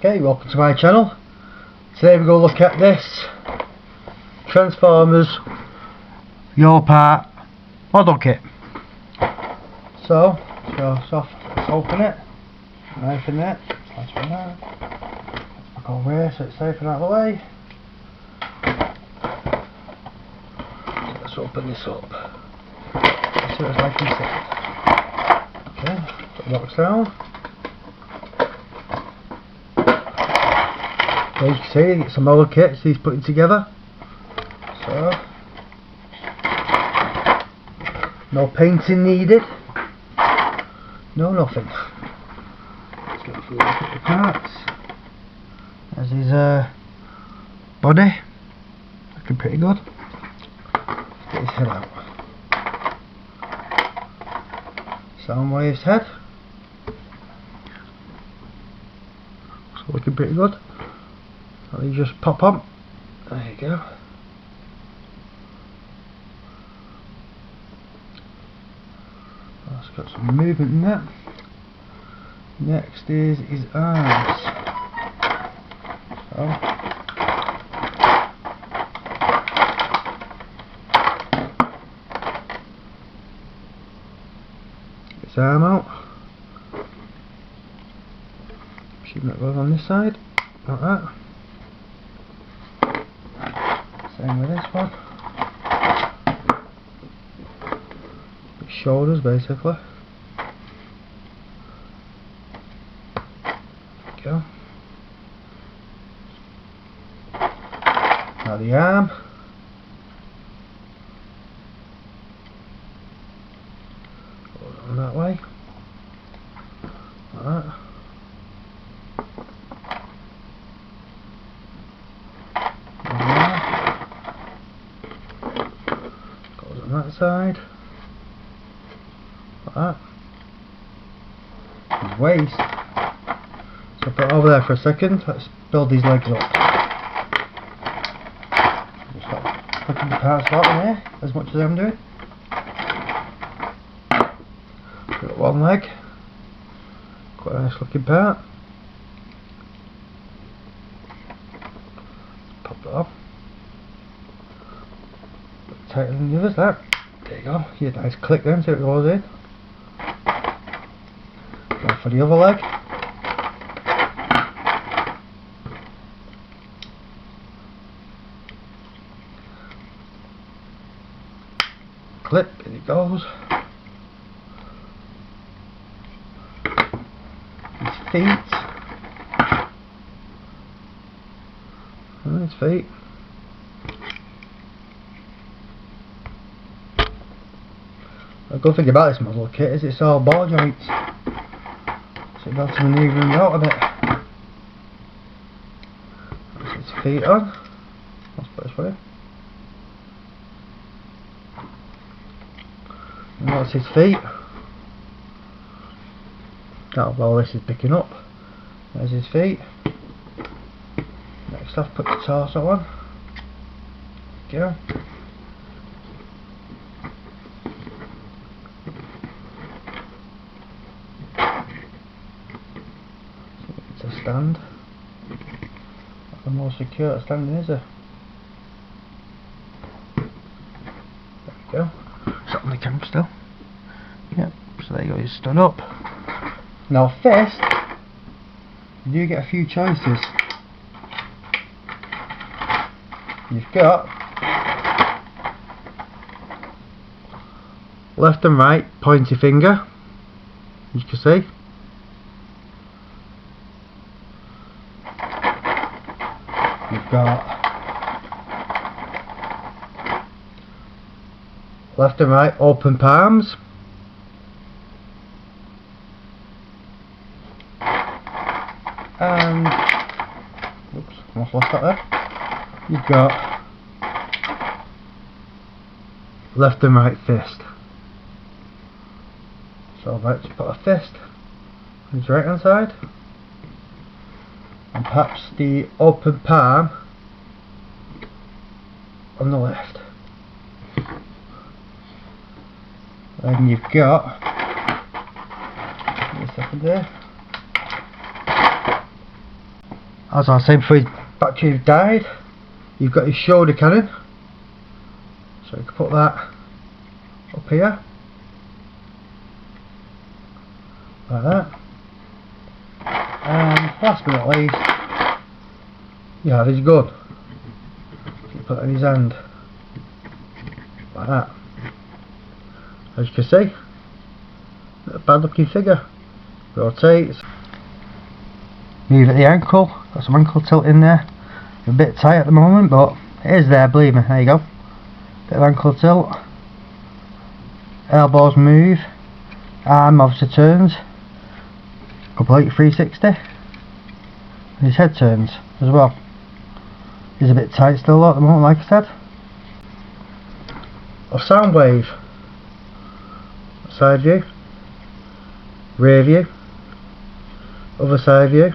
Okay, welcome to my channel. Today we're going to look at this Transformers Your Part model kit. So, let's open it. Knife in there. That's right now. Back over here so it's safe and out of the way. So let's open this up. Let's see what it's like inside. Okay, put the box down. As you can see, it's a model kit he's putting together. So, no painting needed. No nothing. Let's go through the parts. There's his body, looking pretty good. Let's get his head out. Soundwave's head. So looking pretty good. You just pop on. There you go. That's got some movement in that. Next is his arms. So, his arm out. Should that goes on this side, like that. Same with this one. His shoulders basically. There we go. Now the arm. Goes on that way. Like that. That side, like that. His waist. So put it over there for a second. Let's build these legs up. Just start putting the parts out in here as much as I'm doing. Got one leg. Quite a nice looking part. Pop it up. Tighter than the others, that. There you go. You get a nice click then, see what goes in. Go for the other leg. Clip, in it goes. His feet. And his feet. The good thing about this model kit is it's all ball joints, so you'll be able to manoeuvre them out a bit. That's his feet on. Let's put this for you. And that's his feet. Oh well, this is picking up. There's his feet. Next off, put the torso on. There you go. Stand. Not the most secure standing, is it? There we go. Is that on the camera still? Yep, so there you go, he's stood up. Now first, you do get a few choices. You've got left and right pointy finger, as you can see. You've got left and right open palms, and oops, almost lost that there. You've got left and right fist. So let's put a fist on his right hand side. And perhaps the open palm on the left. Then you've got, give me a second there, as I said before his battery died, you've got your shoulder cannon, so you can put that up here like that. And last but not least, you have his gun. You put it in his hand like that. As you can see, not a bad looking figure. Rotates. Move at the ankle, got some ankle tilt in there. A bit tight at the moment, but it is there, believe me. There you go. Bit of ankle tilt. Elbows move. Arm obviously turns. Complete 360. And his head turns as well. He's a bit tight still at the moment, like I said. A Soundwave. Side view. Rear view. Other side view.